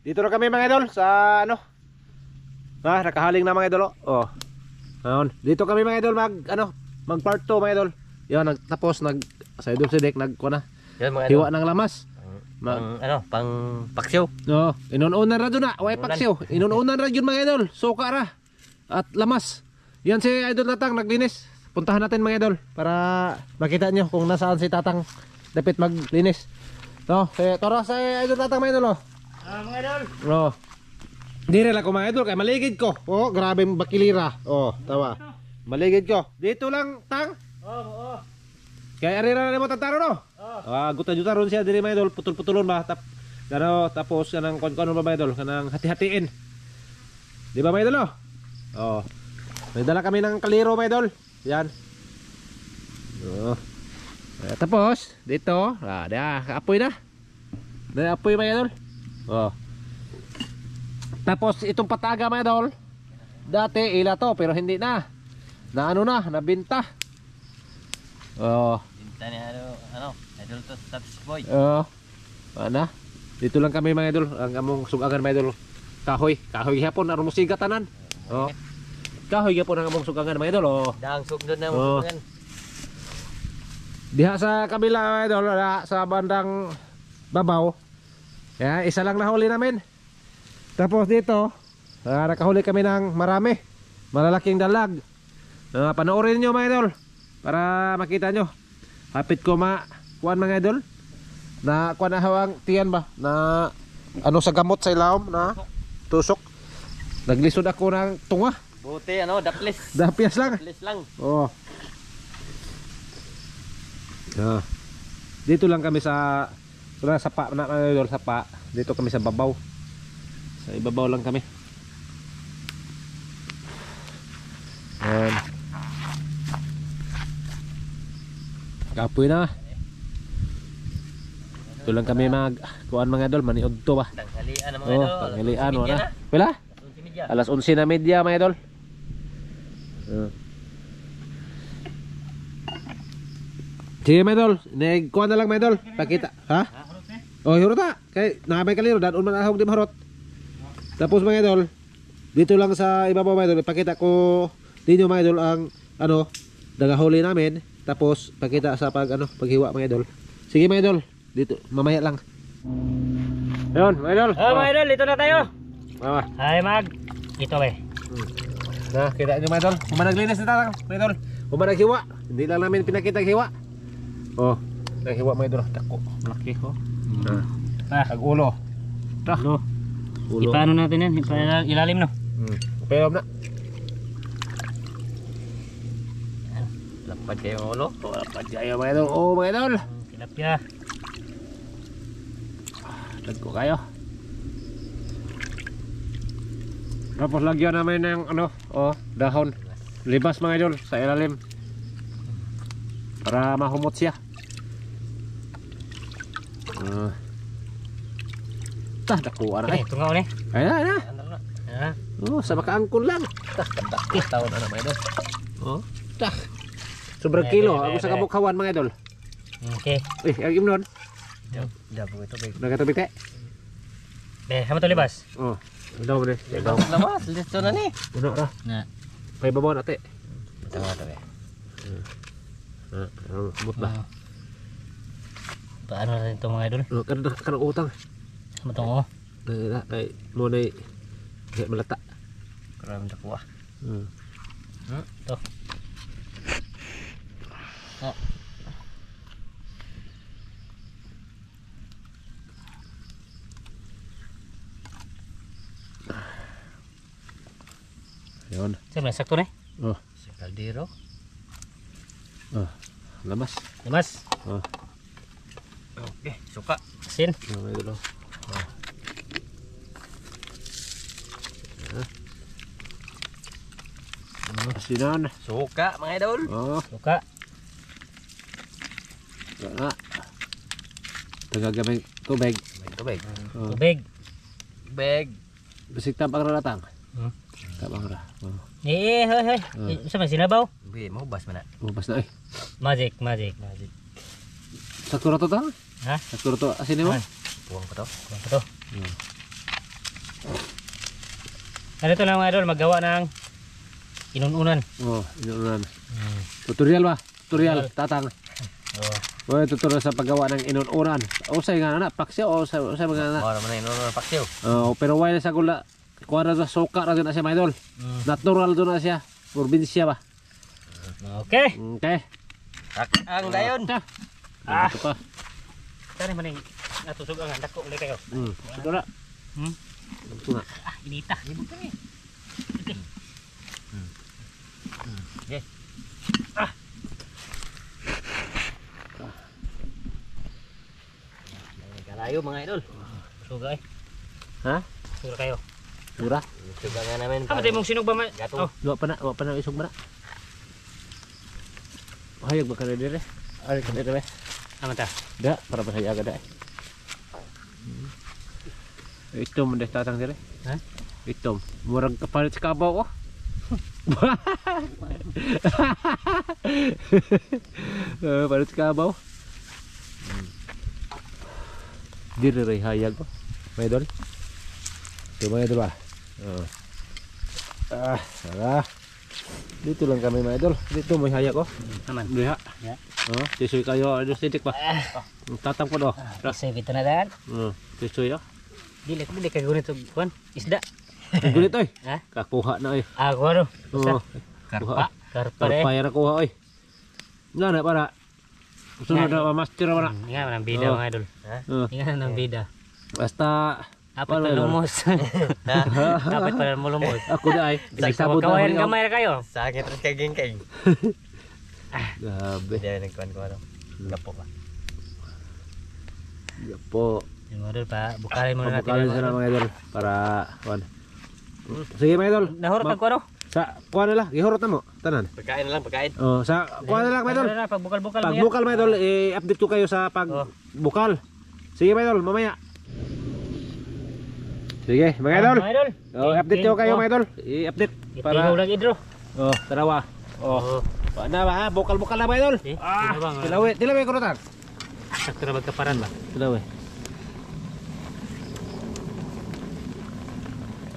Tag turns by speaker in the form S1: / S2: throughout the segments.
S1: Dito na kami mga idol sa ano. Nakahaling na mga idol. Oh. Ayun. Dito kami mga idol mag part 2 mga idol. Yan tapos sa idol si Dek nagkuha na.
S2: Yan mga idol.
S1: Hiwa ng lamas.
S2: Pang paksiw.
S1: No, inuunan ra dun na, way paksiw. Inuunan ra yun mga idol. Suka ra at lamas. Yan si idol Tatang naglinis. Puntahan natin mga idol para makita nyo kung nasaan si Tatang dapat maglinis. No, tara sa idol Tatang mga idol.
S2: Mga idol.
S1: Oh. Dire lang ko mga idol kay maligid ko. Oh, grabe bakilira. Oh, tawa. Maligid ko. Dito lang Tang.
S2: Oo.
S1: Kaya arira na mo tataro no. Guta-juta ron siya dire mga idol, putol-putulon ba tapos kanang kon-kon ba mga idol, kanang hati-hatiin. Di ba mga idol no? Oh. May dala kami ng kaliro mga idol. Yan. Oh. Tapos dito, kaapoy na. Naapoy mga idol. Oh. Tapos itong pataga mga idol, dati ila to pero hindi na. Nabinta. Oh.
S2: Binta ni idol to status boy.
S1: Ana. Dito lang kami mga idol, ang among sugagan mga idol. Kahoy hapon aron musiga tanan. Oh. Kahoy hapon ang among sugagan mga idol. Oh.
S2: Dang sugdon na mo sugagan.
S1: Diha sa kabila mga idol, sa bandang babaw. Ya, isa lang nahuli namin. Tapos dito, nakahuli kami ng malalaking dalag. Panoorin nyo mga idol para makita nyo. Hapit ko kuan mga idol na kuan na hawang tiyan ba na sa gamot sa ilawom na tusok. Naglisod ako ng tunga.
S2: Buti daples
S1: lang.
S2: Daples lang.
S1: Oh. Dito lang kami sa sapa na idol, sapa. Dito kami sa babaw. Sa ibabaw lang kami. Kapoy na. Ito lang kami kuan mga idol, maniod to ba?
S2: Tanghalian mga idol.
S1: Tanghalian wala. Pila? Alas 11:30 mga idol. Sige mga idol, kuan na lang mga idol. Pakita, ha? Oh, hirota. Kay naabay kaliro danon man ahog di maharot. Tapos mga idol, dito lang sa ibabaw mga idol, ipakita ko dinyo mga idol ang dagahuli namin. Tapos pakita sa paghiwa mga idol. Sige mga idol, dito mamaya lang. Ayun mga idol.
S2: Mga idol, dito na tayo.
S1: Ay
S2: ito ba?
S1: Kita nyo mga idol, naglinis na tayo mga idol. Naghiwa, hindi lang namin pinakita hiwa. Oh, naghiwa mga idol. Dako, malaki oh. Ulo. Ulo.
S2: Ipaano natin yan? Ilalim no?
S1: Pero na.
S2: Lapad kayo ulo.
S1: Lapad kayo mga idol. Oh mga idol.
S2: Tilapia.
S1: Dagko kayo. Tapos lagyan namin ng dahon. Libas mga idol sa ilalim. Para mahumot siya. Dakuan na.
S2: Tungaw ni.
S1: Ayan na. Oh, sa makaangkon lang.
S2: Tawon na mga idol.
S1: Oh. Sobrang kilo. Ako sa kabukhawan mga idol.
S2: Okay.
S1: Ang imnon.
S2: Dabo ito big.
S1: Nagatubig tayo.
S2: Hama to libas.
S1: Oh. Daw mo ni.
S2: Lamas, listo na ni.
S1: Puno ra.
S2: Na.
S1: Pay babaw na te.
S2: Tama to eh.
S1: Mut ba?
S2: Paano na ito mga idol?
S1: Kanang utang.
S2: Matungo.
S1: Kay mo na malata.
S2: Karam ta kuha. To.
S1: Ayun.
S2: Siyempre, sakto na eh.
S1: Oh.
S2: Sa kaldero.
S1: Lamas.
S2: Lamas. Okay, suka. Asin.
S1: May dulo. Asinan.
S2: Suka mga idol. Suka.
S1: Wala. Tagagamay tubig.
S2: Tubig. Tubig. Tubig.
S1: Bisik tapang ralatang. Tapang ra.
S2: Hoy. Sa man sinabaw? Mahubas man na.
S1: Mahubas na eh.
S2: Magic.
S1: Sakto ra to tang?
S2: Ha?
S1: Sakto ra to asin mo?
S2: Puwang ko to. Ano to lang mga idol, maggawa ng inununan.
S1: Oh, inuunan. Tutorial ba? Tutorial, tatang.
S2: Oh.
S1: Tutorial sa paggawa ng inuunan. Usay nga na, paksiw o usay mga na.
S2: Naman na inununan paksiw.
S1: Pero wala sa gula. Kuha na sa soka na na siya mga idol. Natural doon na siya. Probinsya ba?
S2: Okay.
S1: Okay.
S2: Ang dayon.
S1: Ito pa.
S2: Tani man yung natusog ang dako ulit kayo.
S1: Ito na. Ito na.
S2: Inita. Ibig kami. Okay. Okay. Kalayo mga idol. Suga eh.
S1: Ha?
S2: Suga kayo.
S1: Dura?
S2: Suga nga namin. Ano tayo mong sinog ba?
S1: Oh, luwa pa na isog ba na? Hayag ba ka na dire? Ay, ka na dire.
S2: Ano ta?
S1: Da, para ba saya agad eh. Itom deh tatang dire.
S2: Ha?
S1: Itom. Murag kapalit sa kabaw ko. Palit sa kabaw. Dire ray hayag ko. May idol. Ito mga idol ba? Salah. Dito lang kami mga idol. Dito may hayag ko.
S2: Naman.
S1: Diha.
S2: Ya.
S1: Tisoy kayo, ano sidik pa. Tatang ko do.
S2: Save ito na daan.
S1: Tisoy ah.
S2: Dili kay gunit og kuan. Isda.
S1: Gulit oy.
S2: Ha?
S1: Kakuha na oy.
S2: Ako ano?
S1: Oo.
S2: Karpa. Karpa eh.
S1: Karpa ra kuha oy. Na para. Sunod na master mo na.
S2: Ingat ng bida mga idol. Ha? Ingat ng bida.
S1: Basta
S2: Dapat palumos. Dapat palumos.
S1: ako da ay.
S2: Nagsabot na kawayan gamay na kayo.
S3: Sakit rin kaging kay.
S1: Gabi.
S3: Diyan nagkuhan ko ano. Gapo ka.
S1: Gapo.
S2: Yung mga idol pa, bukalin muna natin.
S1: Bukalin sila mga idol para kuan. Sige mga idol.
S2: Nahurot ang kuano?
S1: Sa kuan na lang, gihurot na mo. Tanan.
S3: Pagkain na lang, pagkain.
S1: Oh, sa kuan na lang mga idol.
S2: Pag bukal-bukal
S1: Pag bukal mga idol, i-update ko kayo sa pag bukal. Sige mga idol, mamaya. Sige mga idol.
S2: Mga idol.
S1: Update ko kayo mga idol. I-update
S2: Para
S1: para
S2: lagi idro.
S1: tarawa. Paano ba ha? Bukal-bukal na mga idol. Tilawi ko na.
S2: Sakto na magkaparan ba?
S1: Tilawi.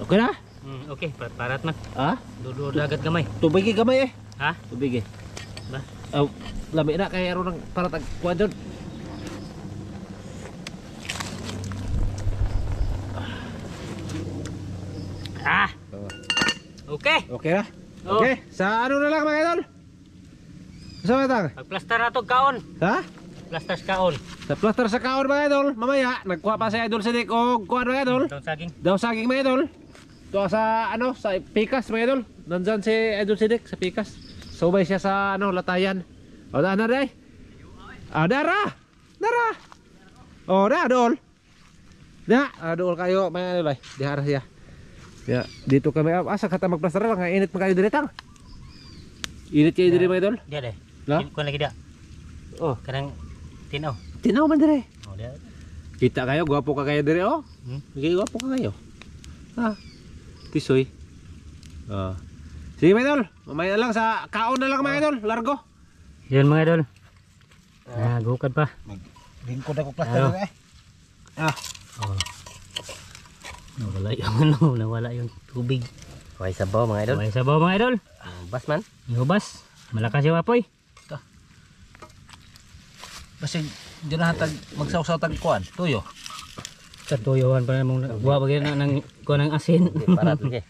S1: Okay na?
S2: Okay, parat man.
S1: Ha?
S2: Dudo dagat gamay.
S1: Tubig gamay eh.
S2: Ha?
S1: Tubig eh.
S2: Ba?
S1: Lami na kay aron ng parat ang kuan dun.
S2: Okay.
S1: Okay na? Okay. Sa ano na lang mga idol? Sa matang?
S2: Pagplaster na to kaon.
S1: Ha?
S2: Plaster sa kaon.
S1: Sa plaster sa kaon mga idol. Mamaya, nagkuha pa si Idol Sidik o kuha mga idol.
S2: Itong saging.
S1: Daw saging mga idol. Ito sa ano, sa Pikas mga idol. Nandyan si Idol Sidik sa Pikas. Subay siya sa ano, latayan. O daan na rin. Dara! Dara! O da, dool. Dool kayo mga idol. Dihara siya. Ya, dito kami asa kata magplaster lang, init pa kayo diretang. Init kayo dire mga idol.
S2: Dia deh.
S1: La?
S2: Kuan lagi dia.
S1: Oh,
S2: Kanang tinaw.
S1: tinaw man dire.
S2: Oh, dia.
S1: Kita kayo, gwapo ka kayo dire oh. Sige, gwapo ka kayo. Ha. Tisoy. Sige mga idol, mamaya lang sa kaon na lang mga idol, largo.
S2: Yun mga idol. Gukad pa.
S1: Lingkod ako plaster eh.
S2: Oh. Nawala yung ano, nawala yung tubig.
S3: Huwag sabaw mga idol.
S2: May sabaw mga idol.
S3: Bas man.
S2: Ihubas. Malakas yung apoy.
S1: Kasi diyan na hatag magsaw-saw tag kuan, tuyo.
S2: Sa tuyohan pa namang buwa bagay na ng kuha ng asin.
S3: Parat lagi.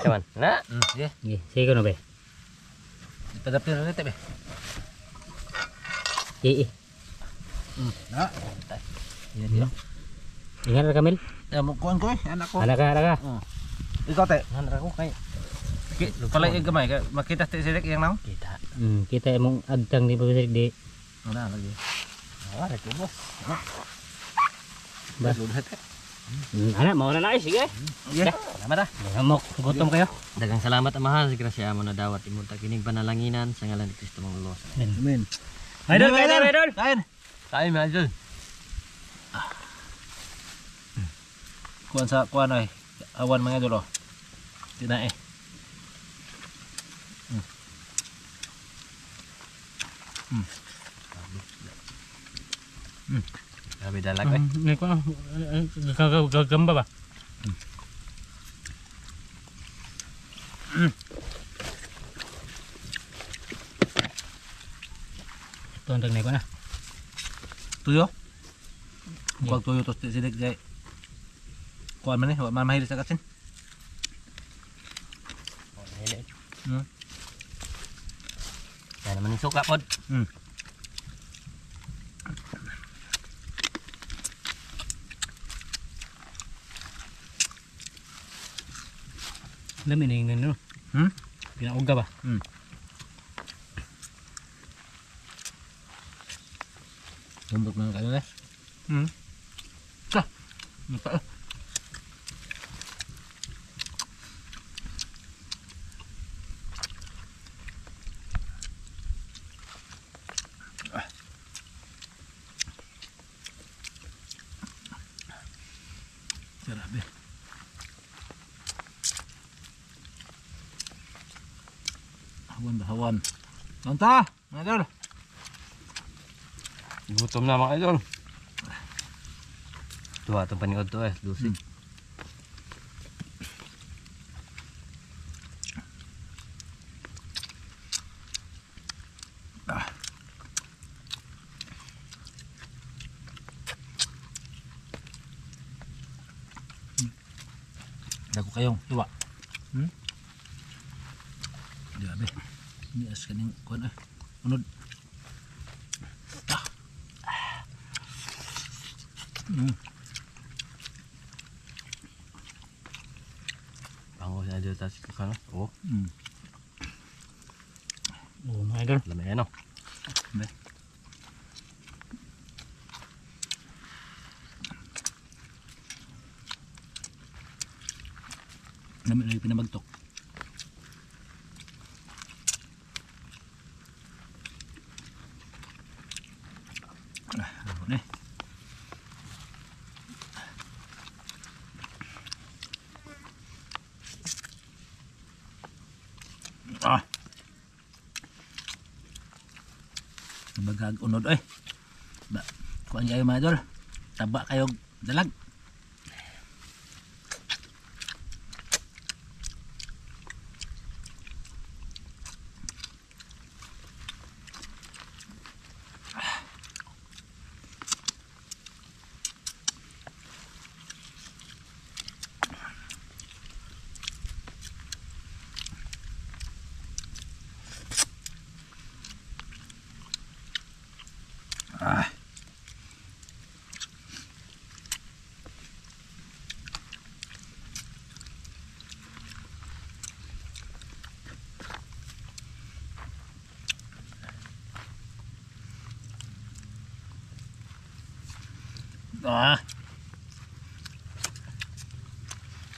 S3: Kaman. Na.
S1: Sige.
S2: Sige ko na be.
S1: Padapir na tebe. Na. Yan.
S2: Ingat na Kamil.
S1: Mo kuan ko anak ko.
S2: Anak ka.
S1: Ikaw te.
S3: Hanar ako kay.
S1: Pala gamay ka makita ti sidik yang naon?
S3: Kita.
S2: Kita mong agtang di pagkasik di.
S1: Wala lagi.
S3: Wala ko boss.
S2: Ba? Anak, mau na na sige.
S1: Sige. Salamat ah.
S2: Hamok, gutom kayo.
S3: Dagang salamat amahan sa grasya mo na dawat imong kining panalanginan sa ngalan ni Kristo mong Lord.
S1: Amen.
S2: Idol, idol.
S1: Kain.
S3: Kain mga idol.
S1: Kuan sa kuan ay. Awan mga idol oh. Tina eh.
S3: Grabe dalag eh.
S2: Gagamba ba? Ito ang tagnay ko na.
S4: Tuyo. Pag tuyo tos sidik kay kuan man wa man mahilig sa kasin.
S2: Yan naman yung suka pod. Dami na yung ano. Pinauga ba?
S4: Lembut man kayo eh. Mata. Sarap eh. Hawan bahawan. Tanta, idol.
S3: Gutom na mga idol. Tuwa itong paniod to Lucy.
S4: Dago kayong tuwa. Grabe. Ini as kaning kuan unod.
S3: Bango sa idol tas ano? Oh,
S2: Oo mga idol.
S3: lamay ano.
S4: Namin lagi pinabagtok. Ano ni? Bagag unod oy. Ba, kuan kayo mga idol. Taba kayo dalag.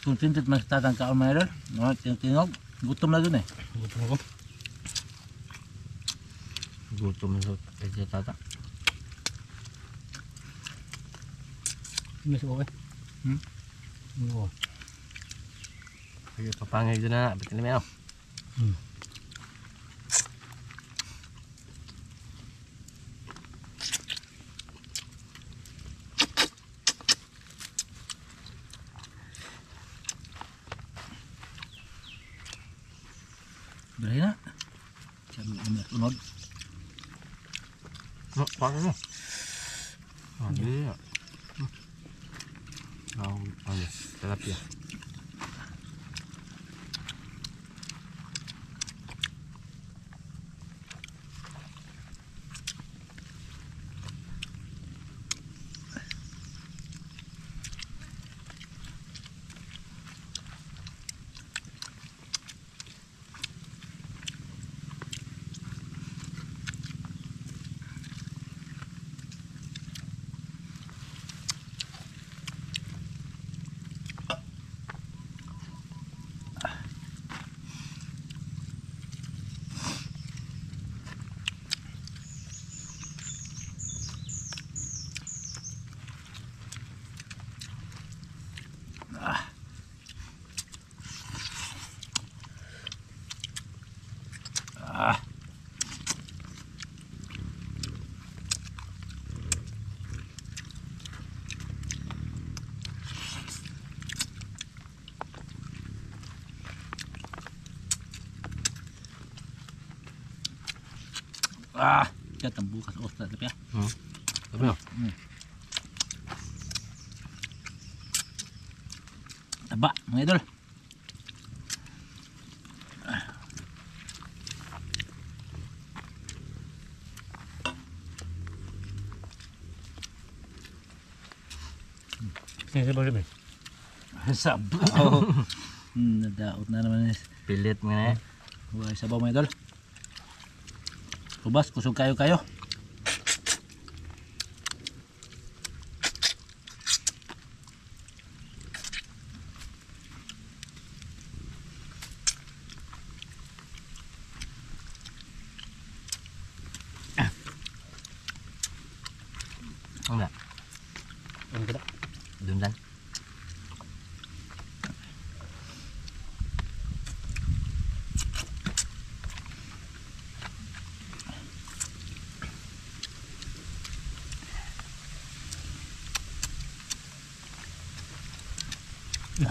S4: Kung tintit mas tatang kaon mga idol. No, tinog. Gutom na dun eh.
S2: Gutom ako.
S3: Gutom na sa tata.
S2: Mas okay. Oo.
S3: Sige, papangay doon na. Ba't namin ako?
S4: Berahin na. Sabi namin unod.
S3: No, paano mo? Hindi. Ano, tilapia.
S4: Kaya bukas oras na tapi ya.
S3: Sabi mo.
S4: Taba, mga idol.
S2: Sabaw rin.
S4: Sabaw. Nadaot na naman.
S3: Pilit mo na eh.
S4: Huwag sabaw mga idol. Ubas, kusog kayo.
S3: Enggak.
S2: Enggak.
S3: Dundan.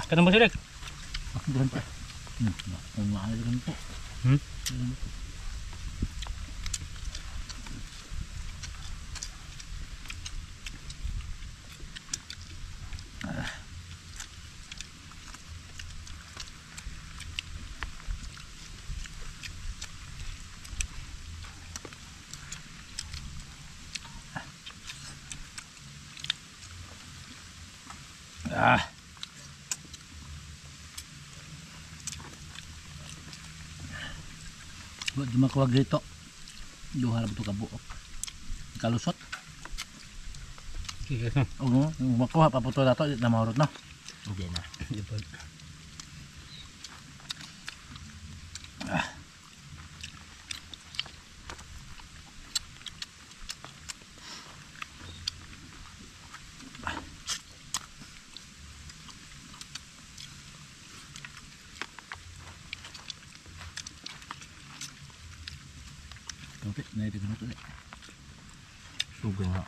S2: Kanang mo silik.
S4: Doon pa. Umahay doon po. Huwag di makuwag dito. Duha na ito kabuok. Kalusot. Oo, makuha paputo na ito. Na mahurot na.
S3: Hindi na.
S4: Oke, na ito na ito.
S3: Sugan nga.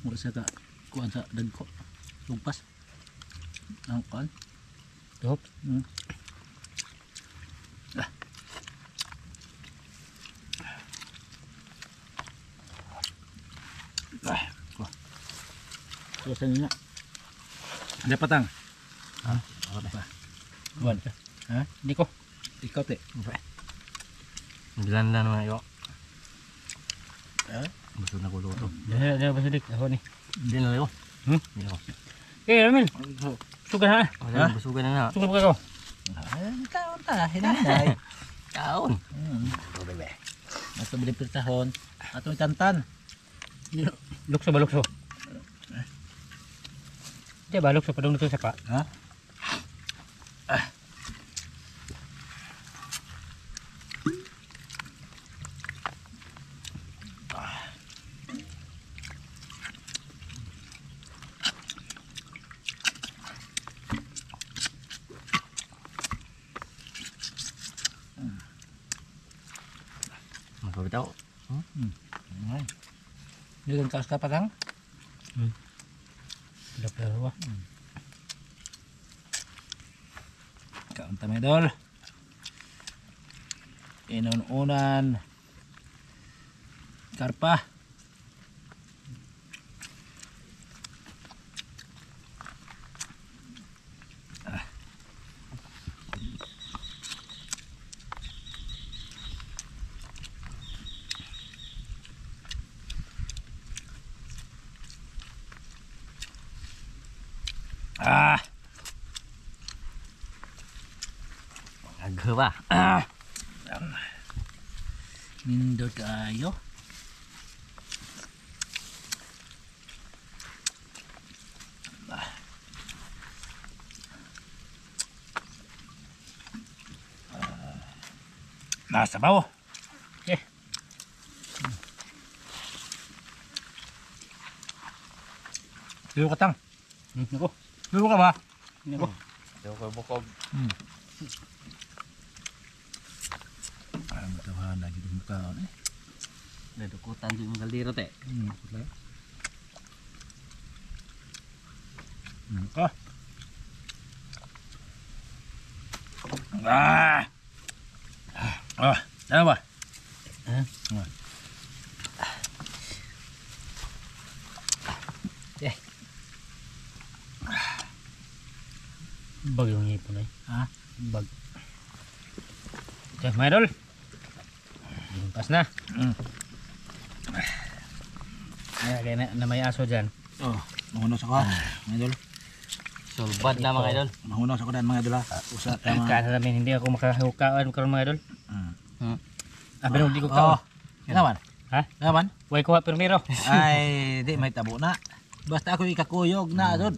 S4: Mura siya ka kuhan sa dagko. Lugpas. Ang kuhan.
S2: Tuhop. Suasan niya. Ada patang.
S3: Apa?
S4: Kuhan. Ha?
S2: Hindi ko.
S4: Ikaw te.
S3: Bilan lang naman yun.
S4: Ha?
S3: Gusto na kulo to.
S2: Dahil ba silik? Ako ni.
S3: Hindi na yun. Hindi ako.
S2: Ramil. Sugan ha.
S3: Wala na basugan na na.
S2: Sugan pa ka ko.
S4: Taon ta. Hinanay.
S3: Kaon.
S4: Bebe. Mas bili pertahon. Atong itantan.
S2: Lukso ba lukso? Di ba lukso padung dito sa pa?
S4: Ha?
S3: Magpapitaw.
S4: Dengan kaos ka patang?
S2: Dalawa.
S4: Kaon ta medol. Inon-unan. Karpa.
S3: Agak ba?
S4: Nindot kayo. Nasa bawo.
S2: Eh.
S4: Tuyo ka tang.
S2: Nako.
S4: Tuyo ka ba?
S2: Nako.
S3: Bukog-bukog.
S4: Ang tawahan lagi ng mukha.
S3: Nadukutan di mong kaldero te.
S4: Ah. Ah. Ah, ano ba?
S2: Bag yung ipon ay.
S4: Ha?
S2: Bag. Okay, mga idol. Pas na. Kaya na may aso dyan.
S4: Oh, mahunos ako ha, mga idol.
S3: Sulbad na mga idol.
S4: Mahunos ako dyan mga idol ha. Usa tama.
S2: Kaya namin hindi ako makahukaan karon mga idol. Pero hindi ko
S4: Oh,
S2: kaon.
S4: naman.
S2: Ha?
S4: Naman.
S2: Huwag kuha primero.
S4: Ay, di may tabo na. Basta ako ikakuyog na doon.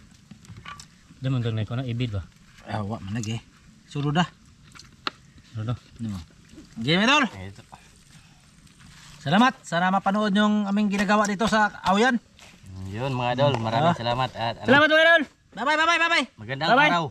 S2: Diyan doon ko na ibid ba?
S4: Ah, wa man lagi. Sulod na.
S2: Ano?
S4: No. Okay, mga idol. Salamat. Sana mapanood yung aming ginagawa dito sa Awian.
S3: Yun mga idol, maraming salamat at
S2: Salamat mga idol.
S4: Bye-bye, bye-bye, bye-bye.
S3: magandang
S2: Bye-bye.
S3: araw.